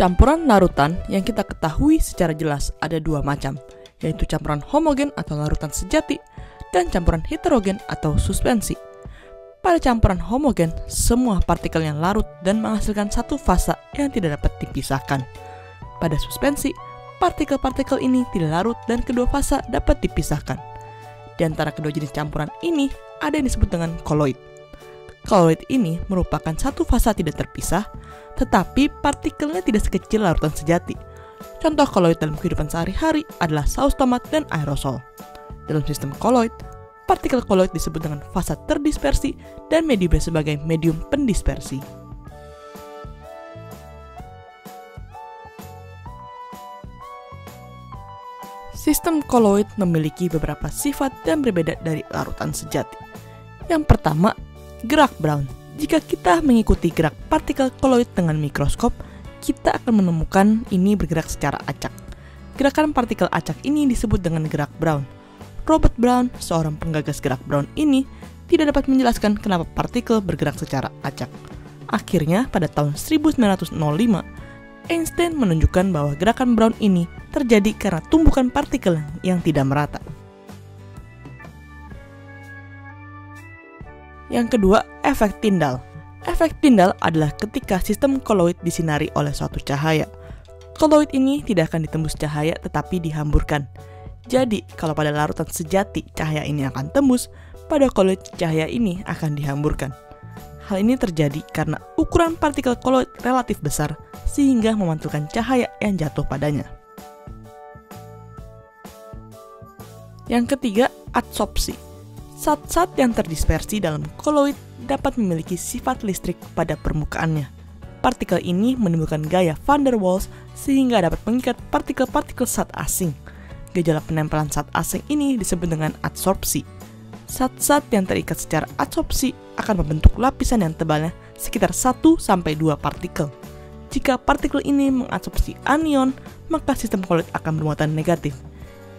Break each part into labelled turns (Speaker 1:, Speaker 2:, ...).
Speaker 1: Campuran larutan yang kita ketahui secara jelas ada dua macam, yaitu campuran homogen atau larutan sejati dan campuran heterogen atau suspensi. Pada campuran homogen, semua partikel yang larut dan menghasilkan satu fasa yang tidak dapat dipisahkan. Pada suspensi, partikel-partikel ini tidak larut dan kedua fasa dapat dipisahkan. Di antara kedua jenis campuran ini, ada yang disebut dengan koloid. Koloid ini merupakan satu fasa tidak terpisah, tetapi partikelnya tidak sekecil larutan sejati. Contoh koloid dalam kehidupan sehari-hari adalah saus tomat dan aerosol. Dalam sistem koloid, partikel koloid disebut dengan fasa terdispersi dan mediumnya sebagai medium pendispersi. Sistem koloid memiliki beberapa sifat dan berbeda dari larutan sejati. Yang pertama, gerak Brown. Jika kita mengikuti gerak partikel koloid dengan mikroskop, kita akan menemukan ini bergerak secara acak. Gerakan partikel acak ini disebut dengan gerak Brown. Robert Brown, seorang penggagas gerak Brown ini, tidak dapat menjelaskan kenapa partikel bergerak secara acak. Akhirnya, pada tahun 1905, Einstein menunjukkan bahwa gerakan Brown ini terjadi karena tumbukan partikel yang tidak merata. Yang kedua, efek Tyndall. Efek Tyndall adalah ketika sistem koloid disinari oleh suatu cahaya. Koloid ini tidak akan ditembus cahaya tetapi dihamburkan. Jadi, kalau pada larutan sejati cahaya ini akan tembus, pada koloid cahaya ini akan dihamburkan. Hal ini terjadi karena ukuran partikel koloid relatif besar sehingga memantulkan cahaya yang jatuh padanya. Yang ketiga, adsorpsi. Zat-zat yang terdispersi dalam koloid dapat memiliki sifat listrik pada permukaannya. Partikel ini menimbulkan gaya van der Waals sehingga dapat mengikat partikel-partikel zat asing. Gejala penempelan zat asing ini disebut dengan adsorpsi. Zat-zat yang terikat secara adsorpsi akan membentuk lapisan yang tebalnya sekitar 1-2 partikel. Jika partikel ini mengadsorpsi anion, maka sistem koloid akan bermuatan negatif.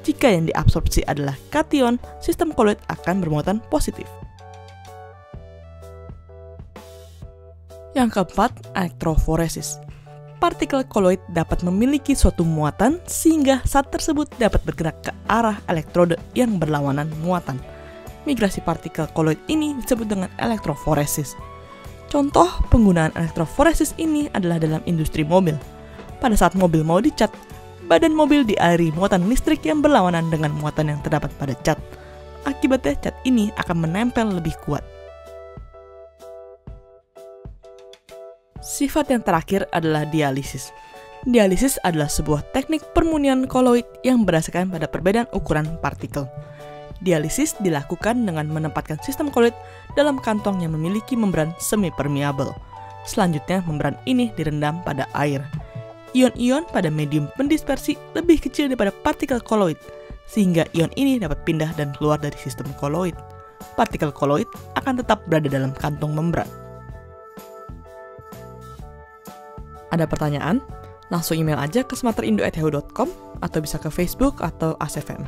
Speaker 1: Jika yang diabsorpsi adalah kation, sistem koloid akan bermuatan positif. Yang keempat, elektroforesis. Partikel koloid dapat memiliki suatu muatan sehingga zat tersebut dapat bergerak ke arah elektrode yang berlawanan muatan. Migrasi partikel koloid ini disebut dengan elektroforesis. Contoh penggunaan elektroforesis ini adalah dalam industri mobil. Pada saat mobil mau dicat, badan mobil dialiri muatan listrik yang berlawanan dengan muatan yang terdapat pada cat. Akibatnya cat ini akan menempel lebih kuat. Sifat yang terakhir adalah dialisis. Dialisis adalah sebuah teknik permurnian koloid yang berdasarkan pada perbedaan ukuran partikel. Dialisis dilakukan dengan menempatkan sistem koloid dalam kantong yang memiliki membran semi-permeabel. Selanjutnya, membran ini direndam pada air. Ion-ion pada medium pendispersi lebih kecil daripada partikel koloid, sehingga ion ini dapat pindah dan keluar dari sistem koloid. Partikel koloid akan tetap berada dalam kantong membran. Ada pertanyaan? Langsung email aja ke smarterindo@yahoo.com atau bisa ke Facebook atau ACFM.